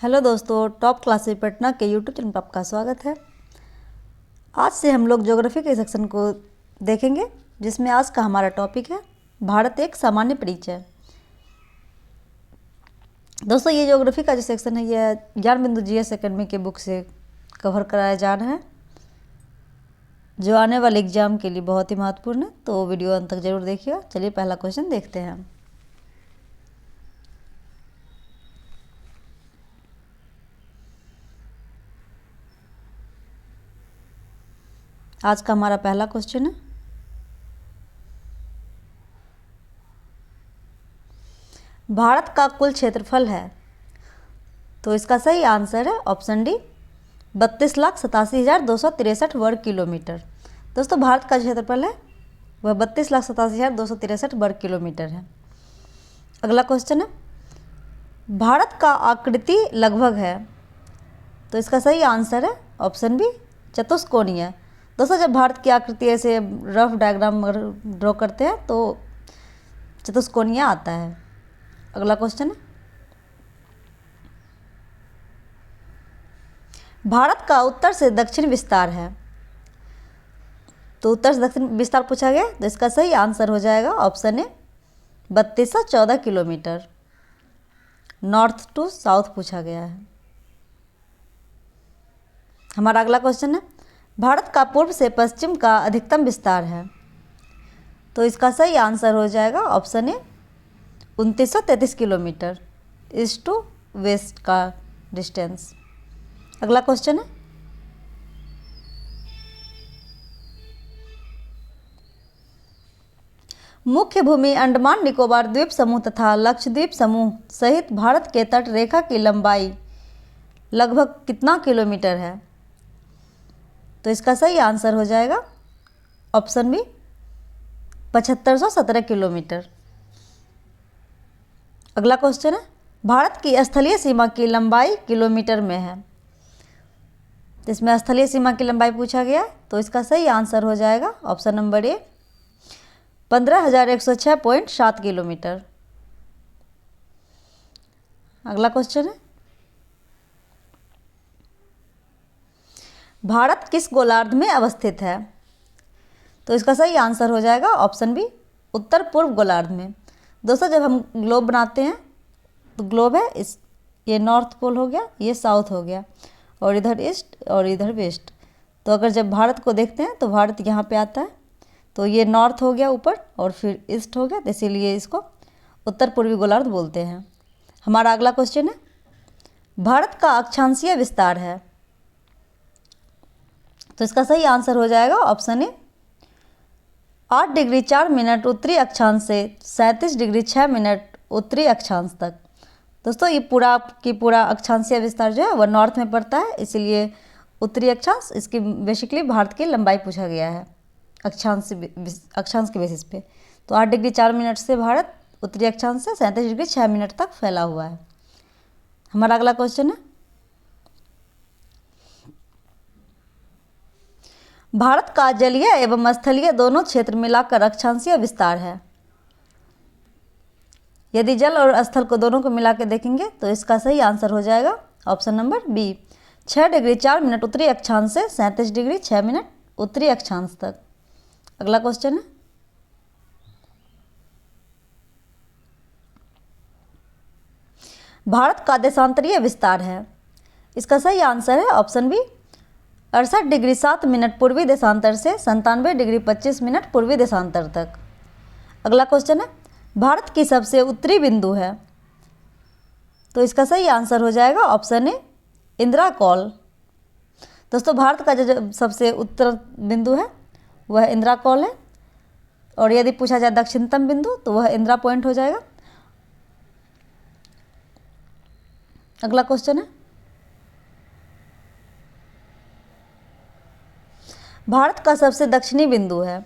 Hello दोस्तों, top classes Patna के YouTube channel पर आपका स्वागत है। आज से हम लोग ज्योग्राफी के सेक्शन को देखेंगे, जिसमें आज का हमारा टॉपिक है भारत एक सामान्य परिचय। दोस्तों, ये ज्योग्राफी का जो सेक्शन है यह ज्ञानबिंदु जीएस एकेडमी के बुक से कवर कराया जा रहा है, जो आने वाले एग्जाम के लिए बहुत ही महत्वपूर्ण है। तो वीडियो अंत तक जरूर देखिएगा। चलिए पहला क्वेश्चन देखते हैं। आज का हमारा पहला क्वेश्चन है, भारत का कुल क्षेत्रफल है। तो इसका सही आंसर है ऑप्शन डी, 32,87,263 वर्ग किलोमीटर। दोस्तों, भारत का क्षेत्रफल है वह 32,87,263 वर्ग किलोमीटर है। अगला क्वेश्चन है, भारत का आकृति लगभग है। तो इसका सही आंसर है ऑप्शन बी, चतुष्कोणीय। दोस्तों, जब भारत की आकृति ऐसे रफ डायग्राम ड्रॉ करते हैं तो चतुष्कोणीय आता है। अगला क्वेश्चन है, भारत का उत्तर से दक्षिण विस्तार है। तो उत्तर से दक्षिण विस्तार पूछा गया, तो इसका सही आंसर हो जाएगा option A, 3214 kilometre. North to south पूछा गया है। हमारा अगला क्वेश्चन है, भारत का पूर्व से पश्चिम का अधिकतम विस्तार है। तो इसका सही आंसर हो जाएगा option A, 2933 kilometre, east to west का डिस्टेंस। अगला क्वेश्चन है, मुख्य भूमि अंडमान निकोबार द्वीप समूह तथा लक्षद्वीप समूह सहित भारत के तट रेखा की लंबाई लगभग कितना किलोमीटर है। तो इसका सही आंसर हो जाएगा ऑप्शन बी, 7517 किलोमीटर। अगला क्वेश्चन है, भारत की स्थलीय सीमा की लंबाई किलोमीटर में है। इसमें स्थलीय सीमा की लंबाई पूछा गया, तो इसका सही आंसर हो जाएगा ऑप्शन नंबर ए, 15,106.7 किलोमीटर। अगला क्वेश्चन है, भारत किस गोलार्ध में अवस्थित है। तो इसका सही आंसर हो जाएगा ऑप्शन बी, उत्तर पूर्व गोलार्ध में। दोस्तों, जब हम ग्लोब बनाते हैं तो ग्लोब है ये नॉर्थ पोल हो गया, ये साउथ हो गया, और इधर ईस्ट और इधर वेस्ट। तो अगर जब भारत को देखते हैं तो भारत यहाँ पे आता है, तो ये नॉर्थ हो गया ऊपर और फिर ईस्ट हो गया, तो इसीलिए इसको उत्तर पूर्वी गोलार्ध बोलते हैं। हमारा अगला क्वेश्चन है, भारत का अक्षांशीय विस्तार है। तो इसका सही आंसर हो जाएगा ऑप्शन ए, 8 डिग्री 4 मिनट उत्तरी अक्षांश से 37 डिग्री 6 मिनट उत्तरी अक्षांश तक। दोस्तों, ये पूरा अक्षांशीय विस्तार जो है वह नॉर्थ में पड़ता है, इसीलिए उत्तरी अक्षांश, इसकी बेसिकली भारत की लंबाई पूछा गया है अक्षांश के बेसिस पे। तो 8 डिग्री 4 मिनट से भारत उत्तरी अक्षांश से 37 डिग्री 6 मिनट तक फैला हुआ है। हमारा अगला क्वेश्चन है, भारत का जलीय एवं स्थलीय दोनों क्षेत्र मिलाकर अक्षांशीय विस्तार है। यदि जल और स्थल को दोनों को मिला के देखेंगे तो इसका सही आंसर हो जाएगा option number B, 6 degree 4 minute उत्तरी अक्षांश से 37 डिग्री 6 मिनट उत्तरी अक्षांश तक। अगला क्वेश्चन है, भारत का देशांतरीय विस्तार है। इसका सही आंसर है ऑप्शन बी, 68 डिग्री 7 मिनट पूर्वी देशांतर से 97 डिग्री 25 मिनट पूर्वी देशांतर तक। अगला क्वेश्चन है, भारत की सबसे उत्तरी बिंदु है। तो इसका सही आंसर हो जाएगा ऑप्शन ए, इंदिरा कॉल। दोस्तों, भारत का जो सबसे उत्तर बिंदु है वह इंदिरा कॉल है, और यदि पूछा जाए दक्षिणतम बिंदु तो वह इंदिरा पॉइंट हो जाएगा। अगला क्वेश्चन है, भारत का सबसे दक्षिणी बिंदु है।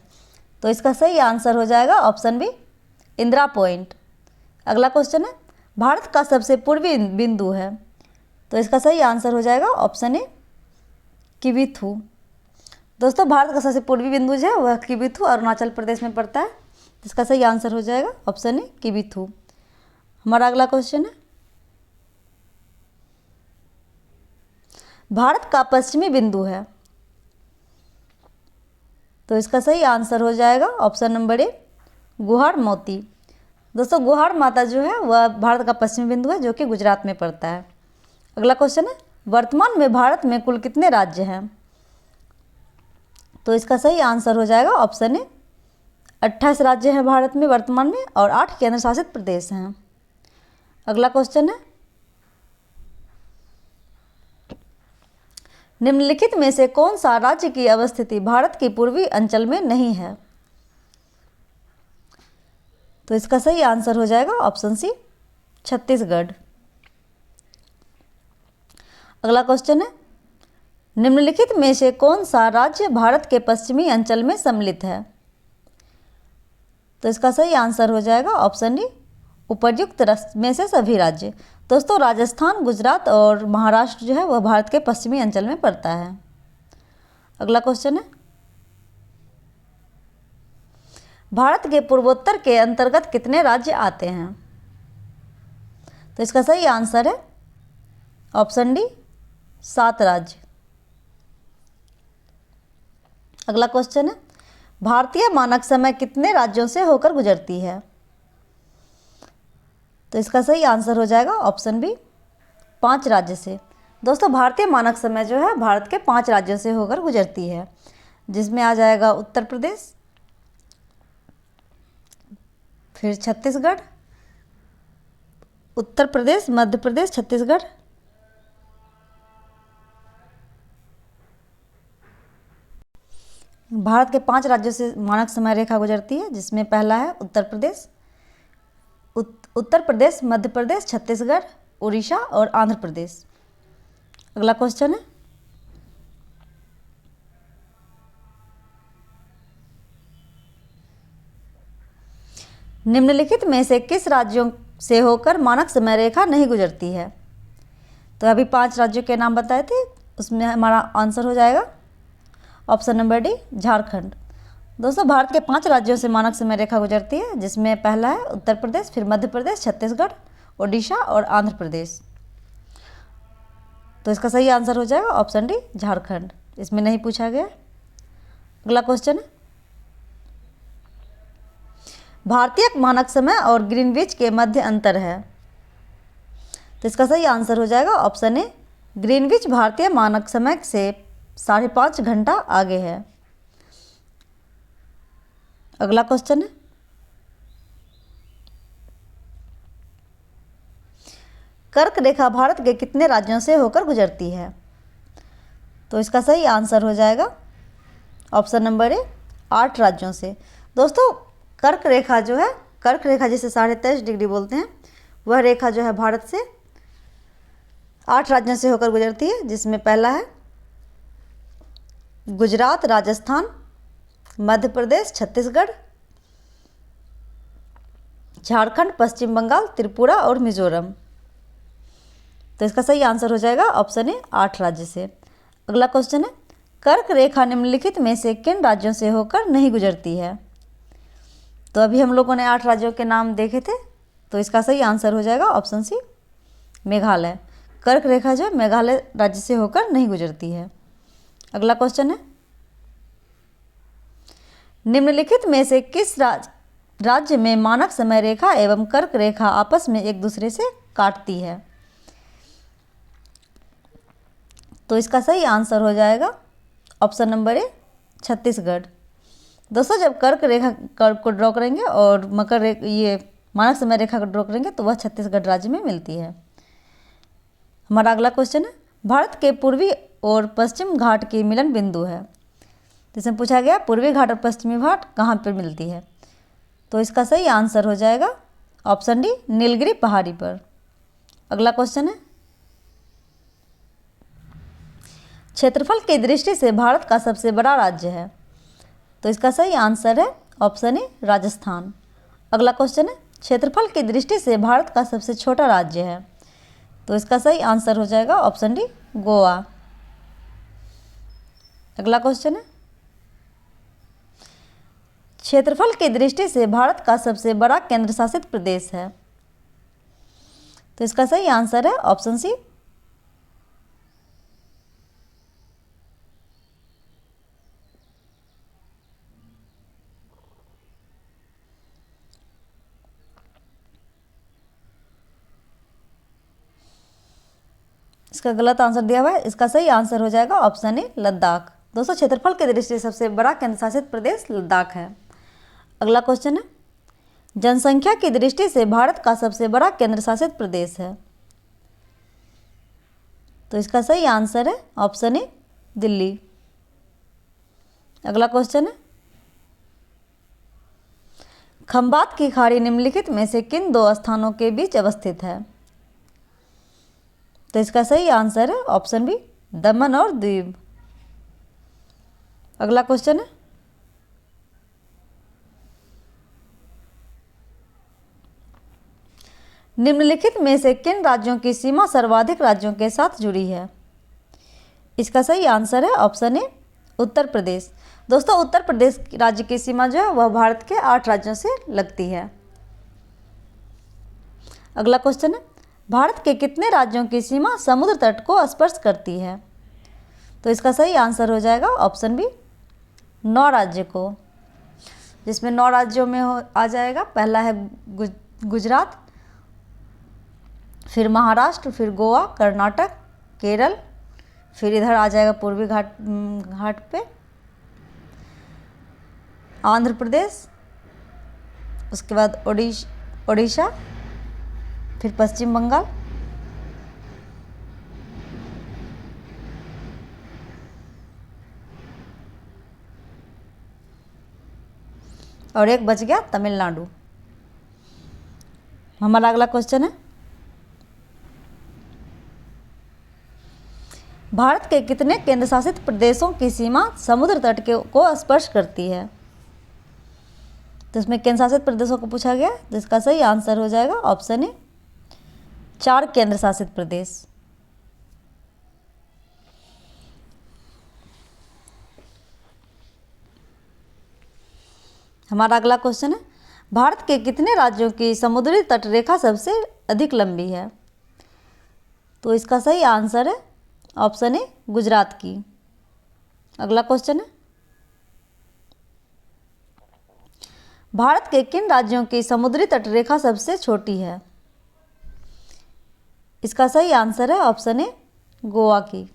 तो इसका सही आंसर हो जाएगा ऑप्शन बी, इंदिरा पॉइंट। अगला क्वेश्चन है, भारत का सबसे पूर्वी बिंदु है। तो इसका सही आंसर हो जाएगा ऑप्शन ए, किबिथु। दोस्तों, भारत का सबसे पूर्वी बिंदु जो है वह किबिथु अरुणाचल प्रदेश में पड़ता है। इसका सही आंसर हो जाएगा ऑप्शन ए, किबिथु। हमारा अगला क्वेश्चन है, भारत का पश्चिमी बिंदु है? तो इसका सही आंसर हो जाएगा ऑप्शन नंबर ए, गुहार मोती। दोस्तों गुहार माता जो है वह भारत का पश्चिमी बिंदु है, जो कि गुजरात में पड़ता है। अगला क्वेश्चन है, वर्तमान में भारत में कुल कितने राज्य हैं? तो इसका सही आंसर हो जाएगा ऑप्शन ए, 28 राज्य हैं भारत में वर्तमान में और 8 केंद्र शासित प्रदेश हैं। अगला क्वेश्चन है, निम्नलिखित में से कौन सा राज्य की अवस्थिति भारत की पूर्वी अंचल में नहीं है? तो इसका सही आंसर हो जाएगा ऑप्शन सी, छत्तीसगढ़। अगला क्वेश्चन है, निम्नलिखित में से कौन सा राज्य भारत के पश्चिमी अंचल में सम्मिलित है? तो इसका सही आंसर हो जाएगा ऑप्शन डी, उपर्युक्त में से सभी राज्य। दोस्तों राजस्थान, गुजरात और महाराष्ट्र जो है वह भारत के पश्चिमी अंचल में पड़ता है। अगला क्वेश्चन है, भारत के पूर्वोत्तर के अंतर्गत कितने राज्य आते हैं? तो इसका सही आंसर है ऑप्शन डी, 7 राज्य। अगला क्वेश्चन है, भारतीय मानक समय कितने राज्यों से होकर गुजरती है? तो इसका सही आंसर हो जाएगा ऑप्शन बी, 5 राज्य से। दोस्तों भारतीय मानक समय जो है भारत के 5 राज्यों से होकर गुजरती है, जिसमें आ जाएगा उत्तर प्रदेश, फिर छत्तीसगढ़, उत्तर प्रदेश, मध्य प्रदेश, छत्तीसगढ़, भारत के 5 राज्यों से मानक समय रेखा गुजरती है, जिसमें पहला है उत्तर प्रदेश, उत्तर प्रदेश, मध्य प्रदेश, छत्तीसगढ़, उड़ीसा और आंध्र प्रदेश। अगला क्वेश्चन है, निम्नलिखित में से किस राज्यों से होकर मानक समय रेखा नहीं गुजरती है? तो अभी 5 राज्यों के नाम बताए थे, उसमें हमारा आंसर हो जाएगा ऑप्शन नंबर डी, झारखंड। दोस्तों भारत के 5 राज्यों से मानक समय रेखा गुजरती है, जिसमें पहला है उत्तर प्रदेश, फिर मध्य प्रदेश, छत्तीसगढ़, उड़ीसा और आंध्र प्रदेश। तो इसका सही आंसर हो जाएगा ऑप्शन डी, झारखंड। इसमें नहीं पूछा गया। अगला क्वेश्चन है, भारतीय मानक समय और ग्रीनविच के मध्य अंतर है? तो इसका सही आंसर हो जाएगा ऑप्शन ए, ग्रीनविच भारतीय मानक समय से 5.5 घंटा आगे है। अगला क्वेश्चन है, कर्क रेखा भारत के कितने राज्यों से होकर गुजरती है? तो इसका सही आंसर हो जाएगा ऑप्शन नंबर ए, 8 राज्यों से। दोस्तों कर्क रेखा जो है, कर्क रेखा जिसे 23.5 डिग्री बोलते हैं, वह रेखा जो है भारत से 8 राज्यों से होकर गुजरती है, जिसमें पहला है गुजरात, राजस्थान, मध्य प्रदेश, छत्तीसगढ़, झारखंड, पश्चिम बंगाल, त्रिपुरा और मिजोरम। तो इसका सही आंसर हो जाएगा ऑप्शन ए, 8 राज्य से। अगला क्वेश्चन है, कर्क रेखा निम्नलिखित में से किन राज्यों से होकर नहीं गुजरती है? तो अभी हम लोगों ने 8 राज्यों के नाम देखे थे, तो इसका सही आंसर हो जाएगा ऑप्शन सी, मेघालय। कर्क रेखा जो मेघालय राज्य से होकर नहीं गुजरती है। अगला क्वेश्चन है, निम्नलिखित में से किस राज्य में मानक समय रेखा एवं कर्क रेखा आपस में एक दूसरे से काटती है? तो इसका सही आंसर हो जाएगा ऑप्शन नंबर ए, छत्तीसगढ़। दोस्तों जब कर्क रेखा को ड्रॉ करेंगे और मकर ये मानक समय रेखा को ड्रॉ करेंगे तो वह छत्तीसगढ़ राज्य में मिलती है। हमारा अगला क्वेश्चन है, भारत के पूर्वी और पश्चिम घाट की मिलन बिंदु है। जिसमें पूछा गया पूर्वी घाट और पश्चिमी घाट कहाँ पर मिलती है? तो इसका सही आंसर हो जाएगा ऑप्शन डी, नीलगिरी पहाड़ी पर। अगला क्वेश्चन है, क्षेत्रफल की दृष्टि से भारत का सबसे बड़ा राज्य है? तो इसका सही आंसर है ऑप्शन ए, राजस्थान। अगला क्वेश्चन है, क्षेत्रफल की दृष्टि से भारत का सबसे छोटा राज्य है? तो इसका सही आंसर हो जाएगा ऑप्शन डी, गोवा। अगला क्वेश्चन है, क्षेत्रफल की दृष्टि से भारत का सबसे बड़ा केंद्र शासित प्रदेश है? तो इसका सही आंसर है ऑप्शन सी, इसका गलत आंसर दिया हुआ है। इसका सही आंसर हो जाएगा ऑप्शन ए लद्दाख। दोस्तों क्षेत्रफल की दृष्टि से सबसे बड़ा केंद्र शासित प्रदेश लद्दाख है। अगला क्वेश्चन है, जनसंख्या की दृष्टि से भारत का सबसे बड़ा केंद्र शासित प्रदेश है। तो इसका सही आंसर है ऑप्शन ए दिल्ली। अगला क्वेश्चन है, खंबात की खाड़ी निम्नलिखित में से किन दो स्थानों के बीच अवस्थित है। तो इसका सही आंसर है ऑप्शन बी दमन और दीव। अगला क्वेश्चन है, निम्नलिखित में से किन राज्यों की सीमा सर्वाधिक राज्यों के साथ जुड़ी है। इसका सही आंसर है ऑप्शन ए उत्तर प्रदेश। दोस्तों उत्तर प्रदेश राज्य की सीमा जो है वह भारत के 8 राज्यों से लगती है। अगला क्वेश्चन है, भारत के कितने राज्यों की सीमा समुद्र तट को स्पर्श करती है। तो इसका सही आंसर हो जाएगा ऑप्शन बी 9 राज्य को, जिसमें 9 राज्यों में आ जाएगा। पहला है गुजरात, फिर महाराष्ट्र, फिर गोवा, कर्नाटक, केरल, फिर इधर आ जाएगा पूर्वी घाट पे आंध्र प्रदेश, उसके बाद ओडिशा, फिर पश्चिम बंगाल, और एक बच गया तमिलनाडु। हमारा अगला क्वेश्चन है, भारत के कितने केंद्र शासित प्रदेशों की सीमा समुद्र तट को स्पर्श करती है। तो इसमें केंद्र शासित प्रदेशों को पूछा गया, तो इसका सही आंसर हो जाएगा ऑप्शन ए 4 केंद्र शासित प्रदेश। हमारा अगला क्वेश्चन है, भारत के कितने राज्यों की समुद्री तट रेखा सबसे अधिक लंबी है। तो इसका सही आंसर है ऑप्शन ए गुजरात की। अगला क्वेश्चन है, भारत के किन राज्यों की समुद्री तट रेखा सबसे छोटी है। इसका सही आंसर है ऑप्शन ए गोवा की।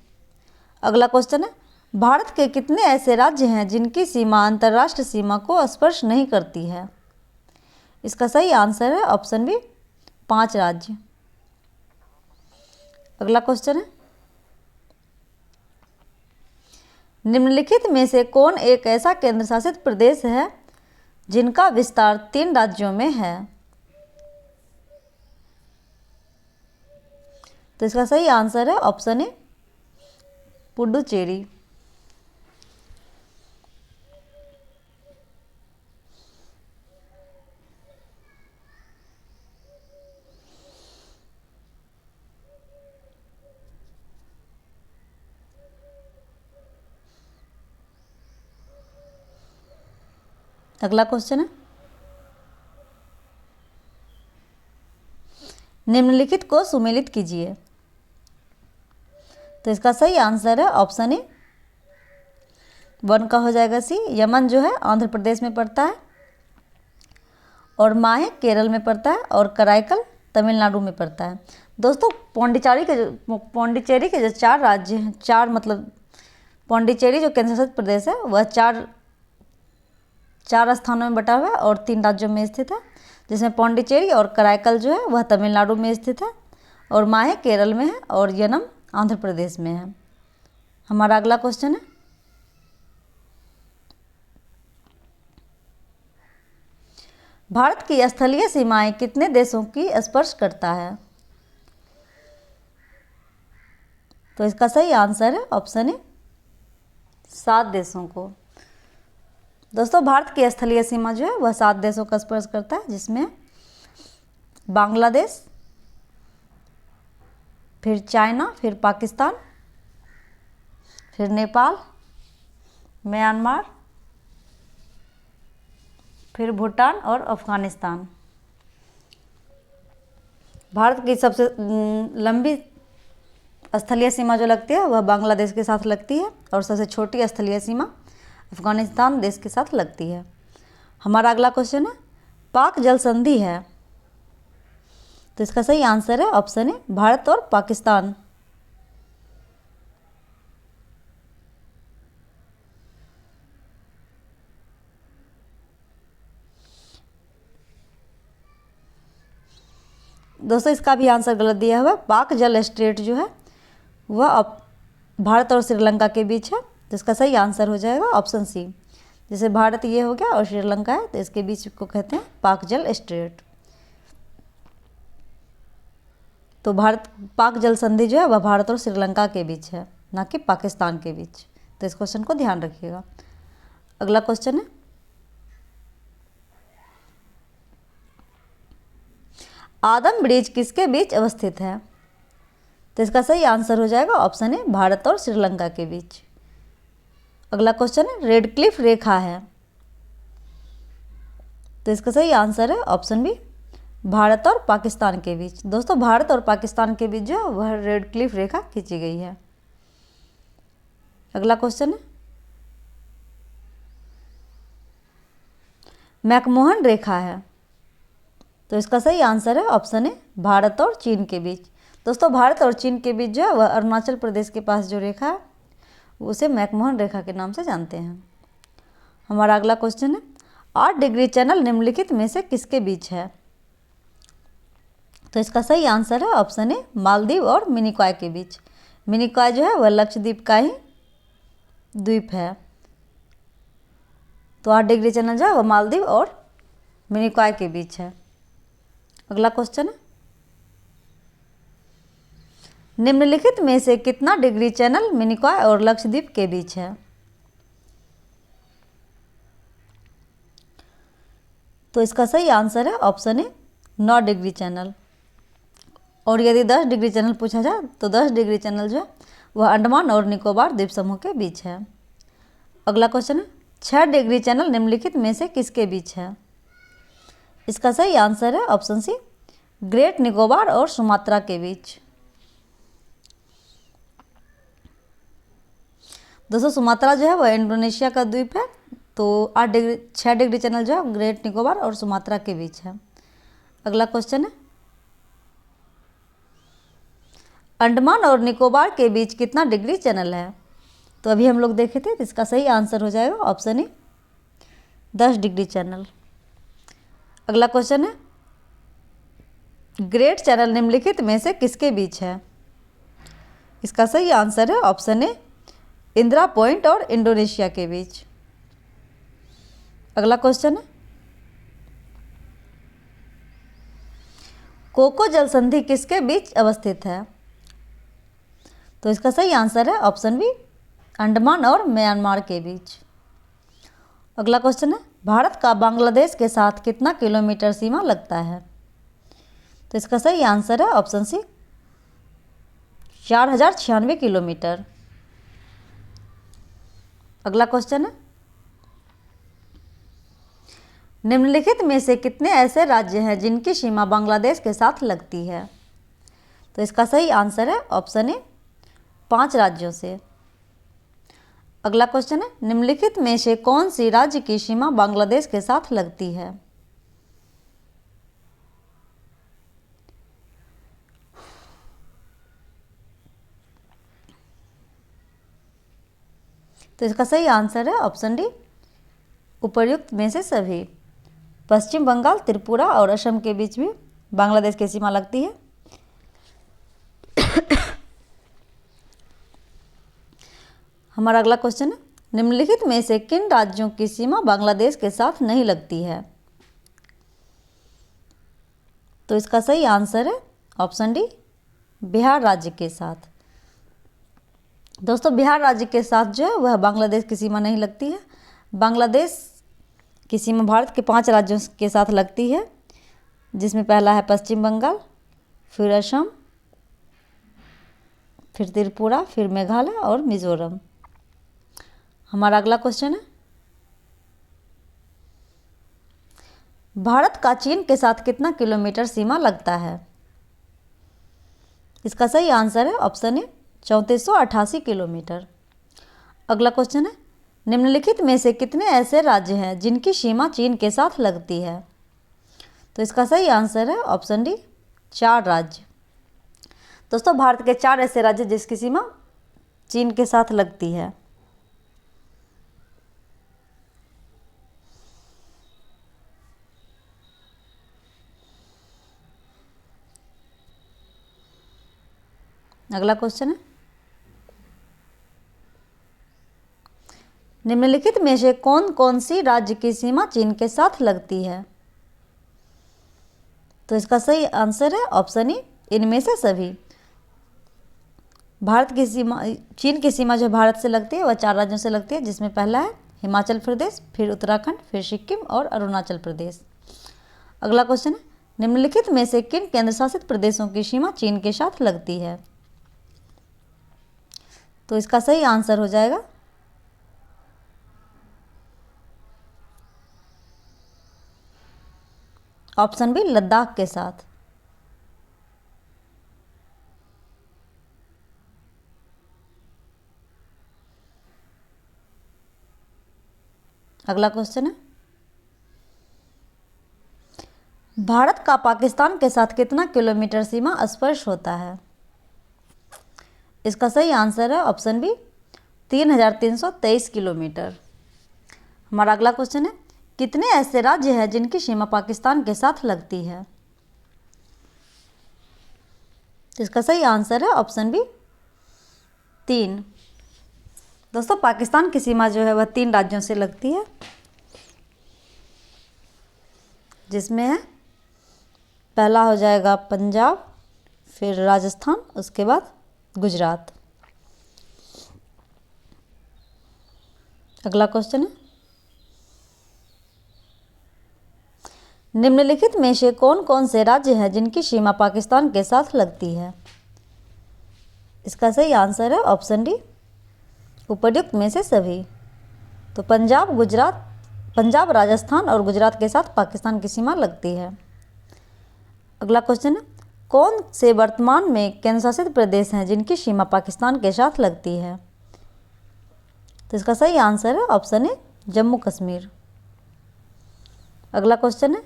अगला क्वेश्चन है, भारत के कितने ऐसे राज्य हैं जिनकी सीमा अंतर्राष्ट्रीय सीमा को स्पर्श नहीं करती है। इसका सही आंसर है ऑप्शन बी 5 राज्य। अगला क्वेश्चन है, निम्नलिखित में से कौन एक ऐसा केंद्र शासित प्रदेश है जिनका विस्तार 3 राज्यों में है। तो इसका सही आंसर है ऑप्शन ए पुडुचेरी। अगला क्वेश्चन है, निम्नलिखित को सुमेलित कीजिए। तो इसका सही आंसर है ऑप्शन ए 1 का हो जाएगा सी। यमन जो है आंध्र प्रदेश में पड़ता है, और माहे केरल में पड़ता है, और कराईकल तमिलनाडु में पड़ता है। दोस्तों पौंडीचेरी के जो 4 राज्य हैं, 4 मतलब पौंडीचेरी जो केंद्र शासित प्रदेश है वह 4 स्थानों में बटा हुआ है और 3 राज्यों में स्थित है, जिसमें पौंडीचेरी और कराईकल जो है वह तमिलनाडु में स्थित है, और माहे केरल में है, और यनम आंध्र प्रदेश में है। हमारा अगला क्वेश्चन है, भारत की स्थलीय सीमाएं कितने देशों की स्पर्श करता है। तो इसका सही आंसर है ऑप्शन ए 7 देशों को। दोस्तों भारत की स्थलीय सीमा जो है वह 7 देशों का स्पर्श करता है, जिसमें बांग्लादेश, फिर चाइना, फिर पाकिस्तान, फिर नेपाल, म्यांमार, फिर भूटान और अफगानिस्तान। भारत की सबसे लंबी स्थलीय सीमा जो लगती है वह बांग्लादेश के साथ लगती है, और सबसे छोटी स्थलीय सीमा अफगानिस्तान देश के साथ लगती है। हमारा अगला क्वेश्चन है, पाक जल संधि है। तो इसका सही आंसर है ऑप्शन ए भारत और पाकिस्तान। दोस्तों इसका भी आंसर गलत दिया हुआ है। पाक जल स्ट्रेट जो है वह भारत और श्रीलंका के बीच है, तो इसका सही आंसर हो जाएगा ऑप्शन सी। जैसे भारत ये हो गया और श्रीलंका है, तो इसके बीच को कहते हैं पाक जल स्ट्रेट। तो पाक जल संधि जो है वह भारत और श्रीलंका के बीच है, ना कि पाकिस्तान के बीच। तो इस क्वेश्चन को ध्यान रखिएगा। अगला क्वेश्चन है, आदम ब्रिज किसके बीच अवस्थित है? तो इसका सही आंसर हो जाएगा ऑप्शन ए, भारत और श्रीलंका के बीच। अगला क्वेश्चन है, रेड क्लिफ रेखा है, तो इसका सही आंसर है ऑप्शन बी, भारत और पाकिस्तान के बीच। दोस्तों भारत और पाकिस्तान के बीच जो है वह रेड क्लिफ रेखा खींची गई है। अगला क्वेश्चन है, मैकमोहन रेखा है, तो इसका सही आंसर है ऑप्शन ए, भारत और चीन के बीच। दोस्तों भारत और चीन के बीच जो है वह अरुणाचल प्रदेश के पास जो रेखा है उसे मैकमोहन रेखा के नाम से जानते हैं। हमारा अगला क्वेश्चन है, 8 डिग्री चैनल निम्नलिखित में से किसके बीच है? तो इसका सही आंसर है ऑप्शन ए, मालदीव और मिनिकॉय के बीच। मिनिकॉय जो है वह लक्षद्वीप का ही द्वीप है। तो 8 डिग्री चैनल जो है वह मालदीव और मिनिकॉय के बीच है। अगला क्वेश्चन है, निम्नलिखित में से कितना डिग्री चैनल मिनिकॉय और लक्षद्वीप के बीच है? तो इसका सही आंसर है ऑप्शन ए, 9 डिग्री चैनल। और यदि 10 डिग्री चैनल पूछा जाए तो 10 डिग्री चैनल जो है वह अंडमान और निकोबार द्वीप समूह के बीच है। अगला क्वेश्चन है, 6 डिग्री चैनल निम्नलिखित में से किसके बीच है? इसका सही आंसर है ऑप्शन सी, ग्रेट निकोबार और सुमात्रा के बीच। दोस्तों सुमात्रा जो है वह इंडोनेशिया का द्वीप है, तो 6 डिग्री चैनल जो है ग्रेट निकोबार और सुमात्रा के बीच है। अगला क्वेश्चन है, अंडमान और निकोबार के बीच कितना डिग्री चैनल है? तो अभी हम लोग देखे थे, तो इसका सही आंसर हो जाएगा ऑप्शन ए, 10 डिग्री चैनल। अगला क्वेश्चन है, ग्रेट चैनल निम्नलिखित में से किसके बीच है? इसका सही आंसर है ऑप्शन ए, इंदिरा पॉइंट और इंडोनेशिया के बीच। अगला क्वेश्चन है, कोको जल संधि किसके बीच अवस्थित है? तो इसका सही आंसर है ऑप्शन बी, अंडमान और म्यांमार के बीच। अगला क्वेश्चन है, भारत का बांग्लादेश के साथ कितना किलोमीटर सीमा लगता है? तो इसका सही आंसर है ऑप्शन सी, 4096 किलोमीटर। अगला क्वेश्चन है, निम्नलिखित में से कितने ऐसे राज्य हैं जिनकी सीमा बांग्लादेश के साथ लगती है? तो इसका सही आंसर है ऑप्शन ए, 5 राज्यों से। अगला क्वेश्चन है, निम्नलिखित में से कौन सी राज्य की सीमा बांग्लादेश के साथ लगती है? तो इसका सही आंसर है ऑप्शन डी, उपर्युक्त में से सभी। पश्चिम बंगाल, त्रिपुरा और असम के बीच भी बांग्लादेश की सीमा लगती है। हमारा अगला क्वेश्चन है, निम्नलिखित में से किन राज्यों की सीमा बांग्लादेश के साथ नहीं लगती है? तो इसका सही आंसर है ऑप्शन डी, बिहार राज्य के साथ। दोस्तों बिहार राज्य के साथ जो है वह बांग्लादेश की सीमा नहीं लगती है। बांग्लादेश की सीमा भारत के 5 राज्यों के साथ लगती है, जिसमें पहला है पश्चिम बंगाल, फिर असम, फिर त्रिपुरा, फिर मेघालय और मिजोरम। हमारा अगला क्वेश्चन है, भारत का चीन के साथ कितना किलोमीटर सीमा लगता है? इसका सही आंसर है ऑप्शन ए, 3488 किलोमीटर। अगला क्वेश्चन है, निम्नलिखित में से कितने ऐसे राज्य हैं जिनकी सीमा चीन के साथ लगती है? तो इसका सही आंसर है ऑप्शन डी, 4 राज्य। दोस्तों भारत के 4 ऐसे राज्य जिसकी सीमा चीन के साथ लगती है। अगला क्वेश्चन है, निम्नलिखित में से कौन कौन सी राज्य की सीमा चीन के साथ लगती है? तो इसका सही आंसर है ऑप्शन ई, इनमें से सभी। भारत की सीमा, चीन की सीमा जो भारत से लगती है वह 4 राज्यों से लगती है, जिसमें पहला है हिमाचल प्रदेश, फिर उत्तराखंड, फिर सिक्किम और अरुणाचल प्रदेश। अगला क्वेश्चन है, निम्नलिखित में से किन केंद्र शासित प्रदेशों की सीमा चीन के साथ लगती है? तो इसका सही आंसर हो जाएगा ऑप्शन बी, लद्दाख के साथ। अगला क्वेश्चन है, भारत का पाकिस्तान के साथ कितना किलोमीटर सीमा स्पर्श होता है? इसका सही आंसर है ऑप्शन बी, 3323 किलोमीटर। हमारा अगला क्वेश्चन है, कितने ऐसे राज्य हैं जिनकी सीमा पाकिस्तान के साथ लगती है? इसका सही आंसर है ऑप्शन बी, 3। दोस्तों, पाकिस्तान की सीमा जो है वह 3 राज्यों से लगती है, जिसमें है पहला हो जाएगा पंजाब, फिर राजस्थान, उसके बाद गुजरात। अगला क्वेश्चन है, निम्नलिखित में से कौन कौन से राज्य हैं जिनकी सीमा पाकिस्तान के साथ लगती है? इसका सही आंसर है ऑप्शन डी, उपर्युक्त में से सभी। तो पंजाब, राजस्थान और गुजरात के साथ पाकिस्तान की सीमा लगती है। अगला क्वेश्चन है, कौन से वर्तमान में केंद्र शासित प्रदेश हैं जिनकी सीमा पाकिस्तान के साथ लगती है? तो इसका सही आंसर है ऑप्शन ए, जम्मू कश्मीर। अगला क्वेश्चन है,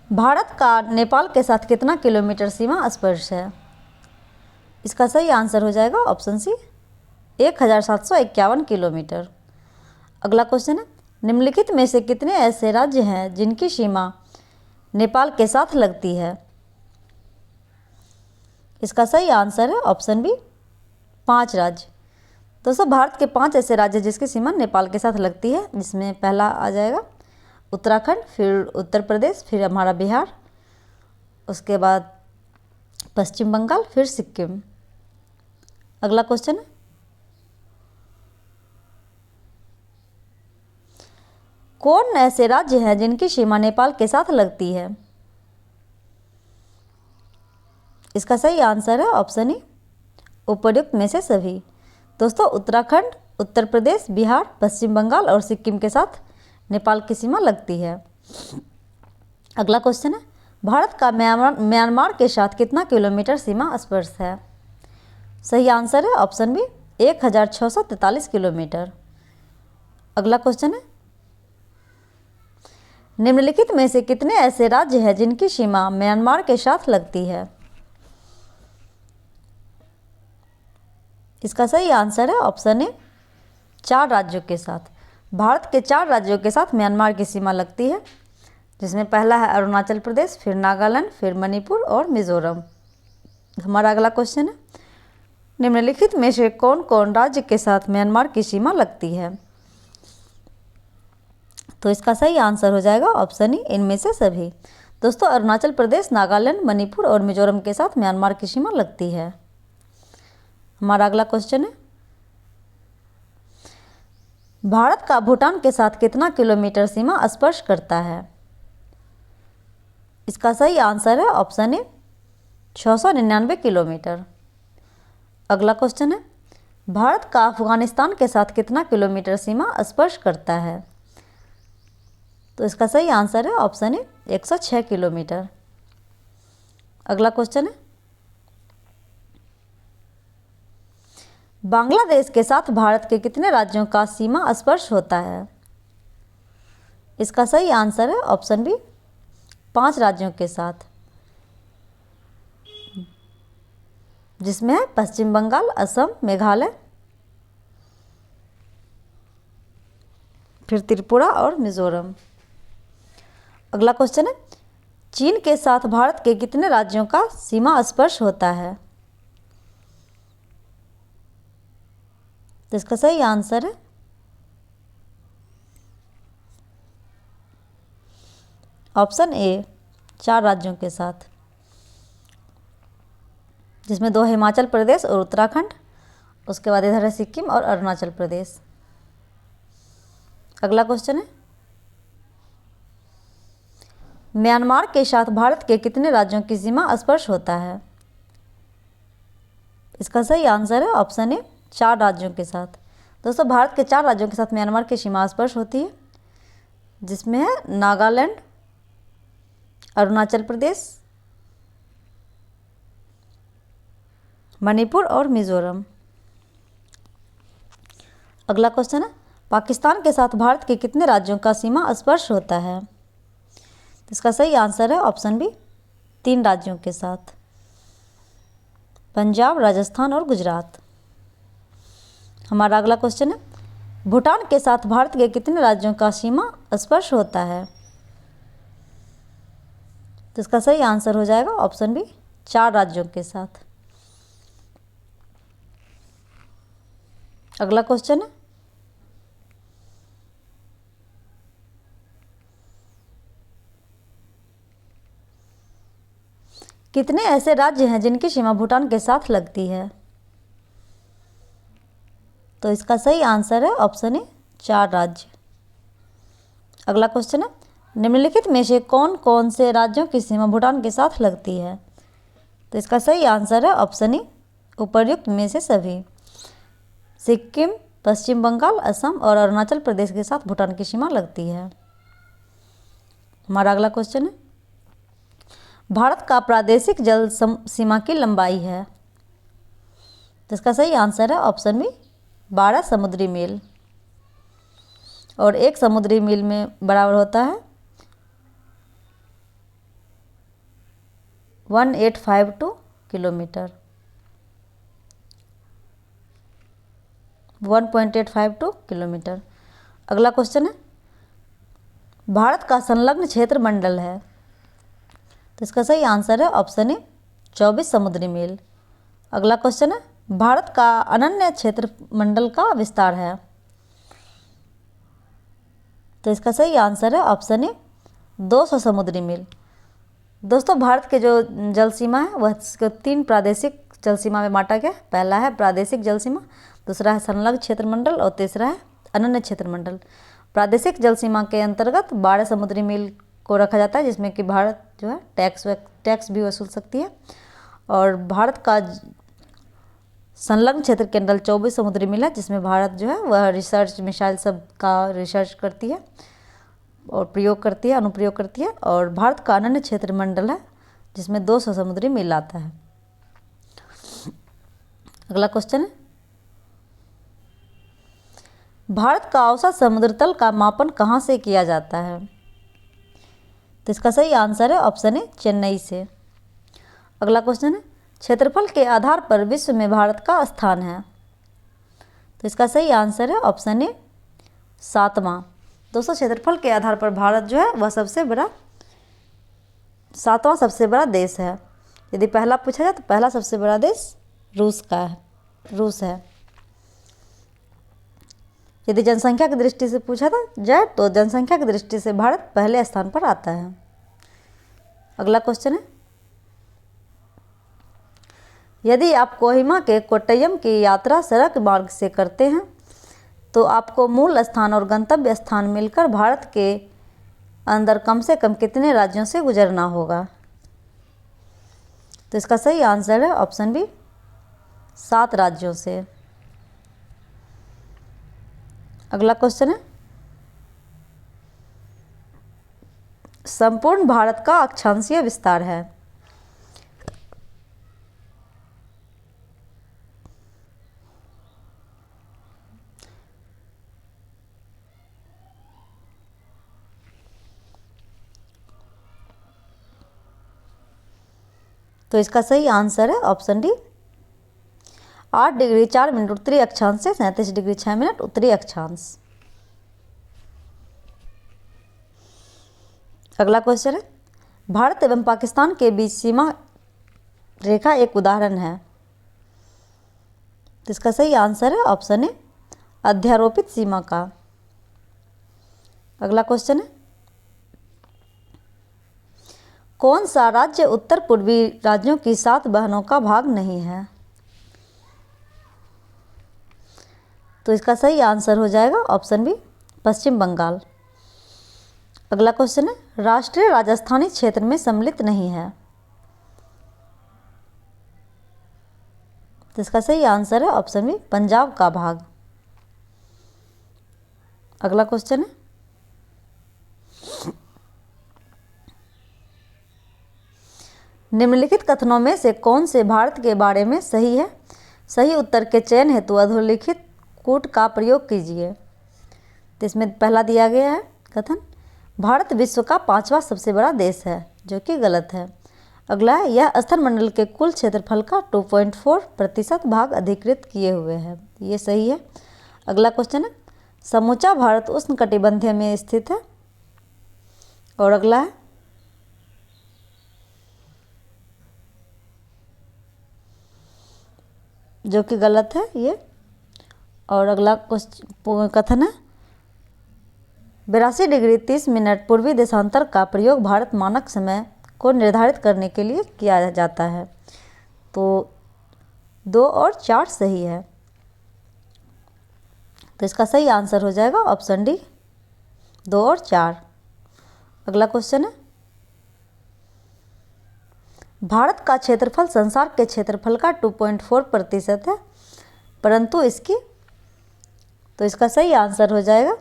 भारत का नेपाल के साथ कितना किलोमीटर सीमा स्पर्श है? इसका सही आंसर हो जाएगा ऑप्शन सी, 1751 किलोमीटर। अगला क्वेश्चन है, निम्नलिखित में से कितने ऐसे राज्य हैं जिनकी सीमा नेपाल के साथ लगती है? इसका सही आंसर है ऑप्शन बी, 5 राज्य। दोस्तों, भारत के 5 ऐसे राज्य जिसकी सीमा नेपाल के साथ लगती है, जिसमें पहला आ जाएगा उत्तराखंड, फिर उत्तर प्रदेश, फिर हमारा बिहार, उसके बाद पश्चिम बंगाल, फिर सिक्किम। अगला क्वेश्चन है, कौन ऐसे राज्य हैं जिनकी सीमा नेपाल के साथ लगती है? इसका सही आंसर है ऑप्शन ई, उपर्युक्त में से सभी। दोस्तों, उत्तराखंड, उत्तर प्रदेश, बिहार, पश्चिम बंगाल और सिक्किम के साथ नेपाल की सीमा लगती है। अगला क्वेश्चन है, भारत का म्यांमार के साथ कितना किलोमीटर सीमा स्पर्श है? सही आंसर है ऑप्शन बी, 1643 किलोमीटर। अगला क्वेश्चन है, निम्नलिखित में से कितने ऐसे राज्य हैं जिनकी सीमा म्यांमार के साथ लगती है? इसका सही आंसर है ऑप्शन ए, 4 राज्यों के साथ। भारत के 4 राज्यों के साथ म्यांमार की सीमा लगती है, जिसमें पहला है अरुणाचल प्रदेश, फिर नागालैंड, फिर मणिपुर और मिजोरम। हमारा अगला क्वेश्चन है, निम्नलिखित में से कौन कौन राज्य के साथ म्यांमार की सीमा लगती है? तो इसका सही आंसर हो जाएगा ऑप्शन ई, इनमें से सभी। दोस्तों, अरुणाचल प्रदेश, नागालैंड, मणिपुर और मिजोरम के साथ म्यांमार की सीमा लगती है। हमारा अगला क्वेश्चन है, भारत का भूटान के साथ कितना किलोमीटर सीमा स्पर्श करता है? इसका सही आंसर है ऑप्शन ए, 699 किलोमीटर। अगला क्वेश्चन है, भारत का अफगानिस्तान के साथ कितना किलोमीटर सीमा स्पर्श करता है? तो इसका सही आंसर है ऑप्शन ए, 106 किलोमीटर। अगला क्वेश्चन है, बांग्लादेश के साथ भारत के कितने राज्यों का सीमा स्पर्श होता है? इसका सही आंसर है ऑप्शन बी, 5 राज्यों के साथ, जिसमें है पश्चिम बंगाल, असम, मेघालय, फिर त्रिपुरा और मिजोरम। अगला क्वेश्चन है, चीन के साथ भारत के कितने राज्यों का सीमा स्पर्श होता है? तो इसका सही आंसर है ऑप्शन ए, 4 राज्यों के साथ, जिसमें 2 हिमाचल प्रदेश और उत्तराखंड, उसके बाद इधर है सिक्किम और अरुणाचल प्रदेश। अगला क्वेश्चन है, म्यांमार के साथ भारत के कितने राज्यों की सीमा स्पर्श होता है? इसका सही आंसर है ऑप्शन ए, 4 राज्यों के साथ। दोस्तों, भारत के 4 राज्यों के साथ म्यांमार की सीमा स्पर्श होती है, जिसमें है नागालैंड, अरुणाचल प्रदेश, मणिपुर और मिजोरम। अगला क्वेश्चन है, पाकिस्तान के साथ भारत के कितने राज्यों का सीमा स्पर्श होता है? इसका सही आंसर है ऑप्शन बी, 3 राज्यों के साथ, पंजाब, राजस्थान और गुजरात। हमारा अगला क्वेश्चन है, भूटान के साथ भारत के कितने राज्यों का सीमा स्पर्श होता है? तो इसका सही आंसर हो जाएगा ऑप्शन बी, 4 राज्यों के साथ। अगला क्वेश्चन है, कितने ऐसे राज्य हैं जिनकी सीमा भूटान के साथ लगती है? तो इसका सही आंसर है ऑप्शन ए, 4 राज्य। अगला क्वेश्चन है, निम्नलिखित में से कौन कौन से राज्यों की सीमा भूटान के साथ लगती है? तो इसका सही आंसर है ऑप्शन ए, उपर्युक्त में से सभी। सिक्किम, पश्चिम बंगाल, असम और अरुणाचल प्रदेश के साथ भूटान की सीमा लगती है। हमारा अगला क्वेश्चन है, भारत का प्रादेशिक जल सीमा की लंबाई है? तो इसका सही आंसर है ऑप्शन बी, 12 समुद्री मील, और 1 समुद्री मील में बराबर होता है 1852 किलोमीटर, 1.852 किलोमीटर। अगला क्वेश्चन है, भारत का संलग्न क्षेत्र मंडल है? तो इसका सही आंसर है ऑप्शन ए, 24 समुद्री मील। अगला क्वेश्चन है, भारत का अनन्य क्षेत्र मंडल का विस्तार है? तो इसका सही आंसर है ऑप्शन ए, 200 समुद्री मील। दोस्तों, भारत के जो जल सीमा है वह 3 प्रादेशिक जल सीमा में बांटा गया। पहला है प्रादेशिक जल सीमा, दूसरा है संलग्न क्षेत्र मंडल और तीसरा है अनन्य क्षेत्र मंडल। प्रादेशिक जल सीमा के अंतर्गत 12 समुद्री मील को रखा जाता है, जिसमें कि भारत जो है टैक्स भी वसूल सकती है, और भारत का संलग्न क्षेत्र के अंदर 24 समुद्री मील है, जिसमें भारत जो है वह रिसर्च, मिसाइल सब का रिसर्च करती है और प्रयोग करती है, अनुप्रयोग करती है। और भारत का अनन्य क्षेत्र मंडल है, जिसमें 200 समुद्री मील आता है। अगला क्वेश्चन है, भारत का औसत समुद्र तल का मापन कहाँ से किया जाता है? तो इसका सही आंसर है ऑप्शन ए, चेन्नई से। अगला क्वेश्चन है, क्षेत्रफल के आधार पर विश्व में भारत का स्थान है? तो इसका सही आंसर है ऑप्शन ए, 7वां। दोस्तों, क्षेत्रफल के आधार पर भारत जो है वह 7वां सबसे बड़ा देश है। यदि पहला पूछा जाए तो पहला सबसे बड़ा देश रूस है। यदि जनसंख्या की दृष्टि से पूछा जाए तो जनसंख्या की दृष्टि से भारत पहले स्थान पर आता है। अगला क्वेश्चन है, यदि आप कोहिमा के कोट्टयम की यात्रा सड़क मार्ग से करते हैं तो आपको मूल स्थान और गंतव्य स्थान मिलकर भारत के अंदर कम से कम कितने राज्यों से गुजरना होगा? तो इसका सही आंसर है ऑप्शन बी, 7 राज्यों से। अगला क्वेश्चन है, संपूर्ण भारत का अक्षांशीय विस्तार है? तो इसका सही आंसर है ऑप्शन डी, 8 डिग्री 4 मिनट उत्तरी अक्षांश से 37 डिग्री 6 मिनट उत्तरी अक्षांश। अगला क्वेश्चन है, भारत एवं पाकिस्तान के बीच सीमा रेखा एक उदाहरण है। तो इसका सही आंसर है ऑप्शन ए, अध्यारोपित सीमा का। अगला क्वेश्चन है, कौन सा राज्य उत्तर पूर्वी राज्यों की 7 बहनों का भाग नहीं है? तो इसका सही आंसर हो जाएगा ऑप्शन बी, पश्चिम बंगाल। अगला क्वेश्चन है, राष्ट्रीय राजस्थानी क्षेत्र में सम्मिलित नहीं है। तो इसका सही आंसर है ऑप्शन बी, पंजाब का भाग। अगला क्वेश्चन है, निम्नलिखित कथनों में से कौन से भारत के बारे में सही है? सही उत्तर के चयन हेतु अधोलिखित कूट का प्रयोग कीजिए। तो इसमें पहला दिया गया है कथन, भारत विश्व का 5वां सबसे बड़ा देश है, जो कि गलत है। अगला है, यह स्थलमंडल के कुल क्षेत्रफल का 2.4% भाग अधिकृत किए हुए है, ये सही है। अगला क्वेश्चन है, समूचा भारत उष्णकटिबंधीय में स्थित है। और अगला है, जो कि गलत है ये। और अगला कथन है, 82 डिग्री 30 मिनट पूर्वी देशांतर का प्रयोग भारत मानक समय को निर्धारित करने के लिए किया जाता है। तो 2 और 4 सही है। तो इसका सही आंसर हो जाएगा ऑप्शन डी, 2 और 4। अगला क्वेश्चन है, भारत का क्षेत्रफल संसार के क्षेत्रफल का 2.4% है, परंतु इसकी, तो इसका सही आंसर हो जाएगा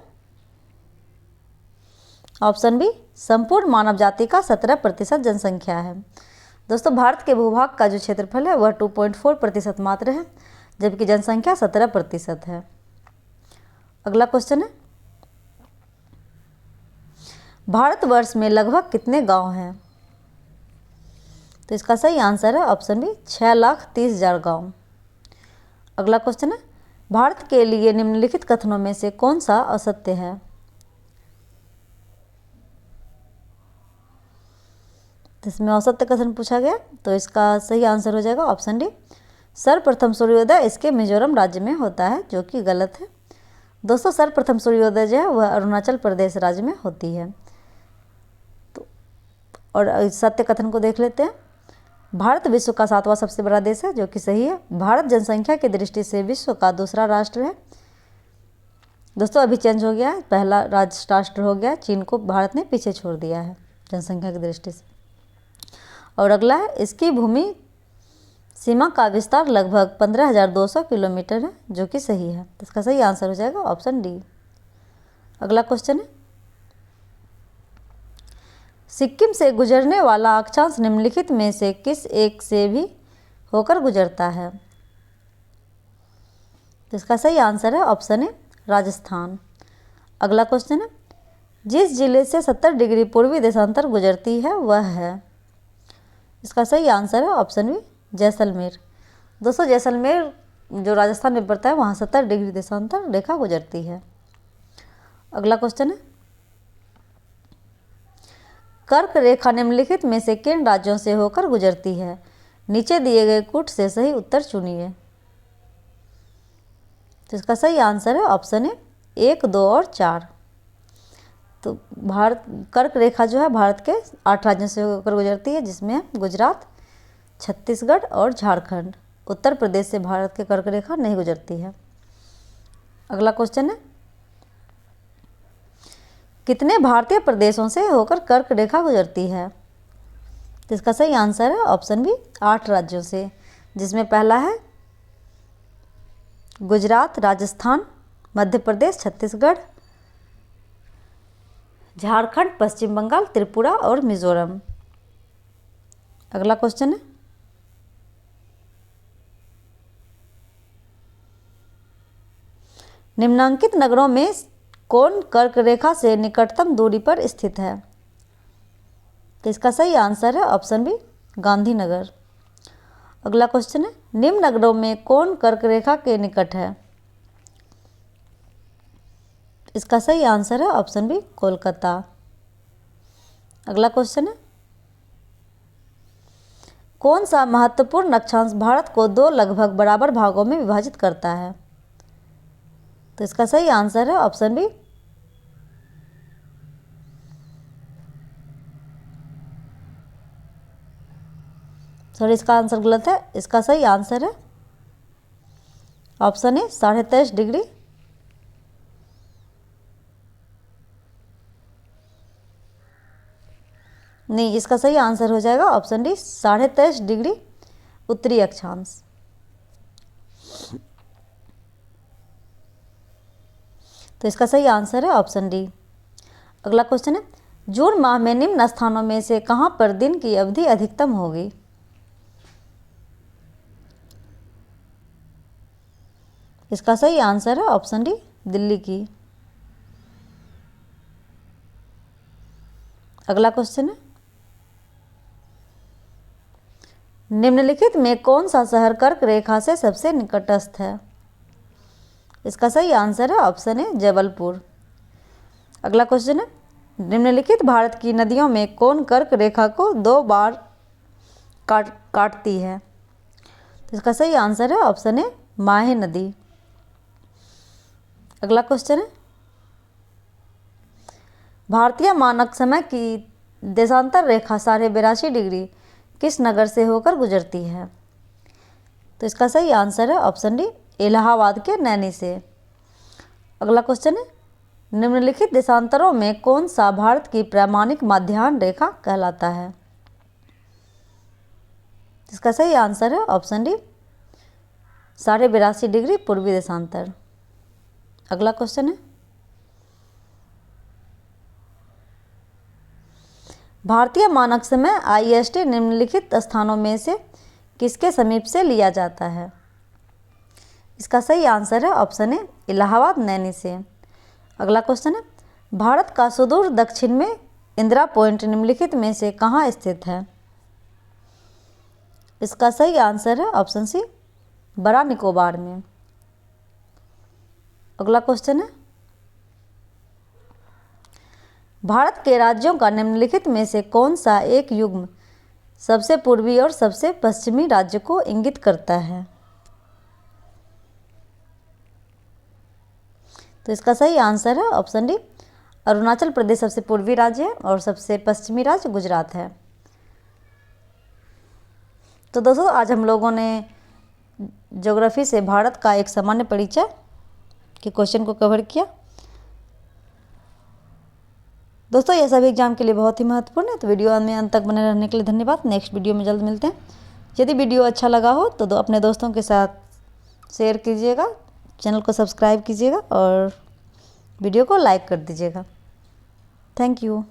ऑप्शन बी, संपूर्ण मानव जाति का 17% जनसंख्या है। दोस्तों, भारत के भूभाग का जो क्षेत्रफल है वह 2.4% मात्र है, जबकि जनसंख्या 17% है। अगला क्वेश्चन है, भारतवर्ष में लगभग कितने गांव हैं? तो इसका सही आंसर है ऑप्शन बी, 6,30,000 गांव। अगला क्वेश्चन है, भारत के लिए निम्नलिखित कथनों में से कौन सा असत्य है? इसमें असत्य कथन पूछा गया, तो इसका सही आंसर हो जाएगा ऑप्शन डी, सर्वप्रथम सूर्योदय इसके मिजोरम राज्य में होता है, जो कि गलत है। दोस्तों, सर्वप्रथम सूर्योदय जो है वह अरुणाचल प्रदेश राज्य में होती है। तो और सत्य कथन को देख लेते हैं, भारत विश्व का 7वां सबसे बड़ा देश है, जो कि सही है। भारत जनसंख्या की दृष्टि से विश्व का दूसरा राष्ट्र है। दोस्तों, अभी चेंज हो गया है, पहला राष्ट्र हो गया, चीन को भारत ने पीछे छोड़ दिया है जनसंख्या की दृष्टि से। और अगला है, इसकी भूमि सीमा का विस्तार लगभग 15,200 किलोमीटर है, जो कि सही है। तो इसका सही आंसर हो जाएगा ऑप्शन डी। अगला क्वेश्चन है, सिक्किम से गुजरने वाला अक्षांश निम्नलिखित में से किस एक से भी होकर गुजरता है? तो इसका सही आंसर है ऑप्शन ए, राजस्थान। अगला क्वेश्चन है, जिस जिले से 70 डिग्री पूर्वी देशांतर गुजरती है वह है? इसका सही आंसर है ऑप्शन बी, जैसलमेर। दोस्तों, जैसलमेर जो राजस्थान में पड़ता है वहाँ 70 डिग्री देशांतर रेखा गुजरती है। अगला क्वेश्चन है, कर्क रेखा निम्नलिखित में से किन राज्यों से होकर गुजरती है? नीचे दिए गए कूट से सही उत्तर चुनिए। तो इसका सही आंसर है ऑप्शन ए, 1, 2 और 4। तो कर्क रेखा जो है भारत के 8 राज्यों से होकर गुजरती है, जिसमें गुजरात, छत्तीसगढ़ और झारखंड। उत्तर प्रदेश से भारत के कर्क रेखा नहीं गुजरती है। अगला क्वेश्चन है, कितने भारतीय प्रदेशों से होकर कर्क रेखा गुजरती है? तो इसका सही आंसर है ऑप्शन बी, 8 राज्यों से, जिसमें पहला है गुजरात, राजस्थान, मध्य प्रदेश, छत्तीसगढ़, झारखंड, पश्चिम बंगाल, त्रिपुरा और मिजोरम। अगला क्वेश्चन है, निम्नांकित नगरों में कौन कर्क रेखा से निकटतम दूरी पर स्थित है? तो इसका सही आंसर है ऑप्शन बी, गांधीनगर। अगला क्वेश्चन है, निम्न नगरों में कौन कर्क रेखा के निकट है? इसका सही आंसर है ऑप्शन बी, कोलकाता। अगला क्वेश्चन है, कौन सा महत्वपूर्ण अक्षांश भारत को दो लगभग बराबर भागों में विभाजित करता है? तो इसका सही आंसर है ऑप्शन बी, सॉरी इसका आंसर गलत है। इसका सही आंसर है ऑप्शन ए 23.5 डिग्री। नहीं, इसका सही आंसर हो जाएगा ऑप्शन डी 23.5 डिग्री उत्तरी अक्षांश। तो इसका सही आंसर है ऑप्शन डी। अगला क्वेश्चन है, जून माह में निम्न स्थानों में से कहां पर दिन की अवधि अधिकतम होगी? इसका सही आंसर है ऑप्शन डी, दिल्ली की। अगला क्वेश्चन है, निम्नलिखित में कौन सा शहर कर्क रेखा से सबसे निकटस्थ है? इसका सही आंसर है ऑप्शन ए, जबलपुर। अगला क्वेश्चन है, निम्नलिखित भारत की नदियों में कौन कर्क रेखा को 2 बार काटती है? तो इसका सही आंसर है ऑप्शन ए, माहे नदी। अगला क्वेश्चन है, भारतीय मानक समय की देशांतर रेखा 82.5 डिग्री किस नगर से होकर गुजरती है? तो इसका सही आंसर है ऑप्शन डी, इलाहाबाद के नैनी से। अगला क्वेश्चन है, निम्नलिखित देशांतरों में कौन सा भारत की प्रामाणिक माध्याह्न रेखा कहलाता है? इसका सही आंसर है ऑप्शन डी, 82.5 डिग्री पूर्वी देशांतर। अगला क्वेश्चन है, भारतीय मानक समय IST निम्नलिखित स्थानों में से किसके समीप से लिया जाता है? इसका सही आंसर है ऑप्शन ए, इलाहाबाद नैनी से। अगला क्वेश्चन है, भारत का सुदूर दक्षिण में इंदिरा पॉइंट निम्नलिखित में से कहाँ स्थित है? इसका सही आंसर है ऑप्शन सी, बड़ा निकोबार में। अगला क्वेश्चन है, भारत के राज्यों का निम्नलिखित में से कौन सा एक युग्म सबसे पूर्वी और सबसे पश्चिमी राज्य को इंगित करता है? तो इसका सही आंसर है ऑप्शन डी, अरुणाचल प्रदेश सबसे पूर्वी राज्य है और सबसे पश्चिमी राज्य गुजरात है। तो दोस्तों, आज हम लोगों ने ज्योग्राफी से भारत का एक सामान्य परिचय के क्वेश्चन को कवर किया। दोस्तों, यह सभी एग्जाम के लिए बहुत ही महत्वपूर्ण है, तो वीडियो में अंत तक बने रहने के लिए धन्यवाद। नेक्स्ट वीडियो में जल्द मिलते हैं। यदि वीडियो अच्छा लगा हो तो अपने दोस्तों के साथ शेयर कीजिएगा, चैनल को सब्सक्राइब कीजिएगा और वीडियो को लाइक कर दीजिएगा। Thank you.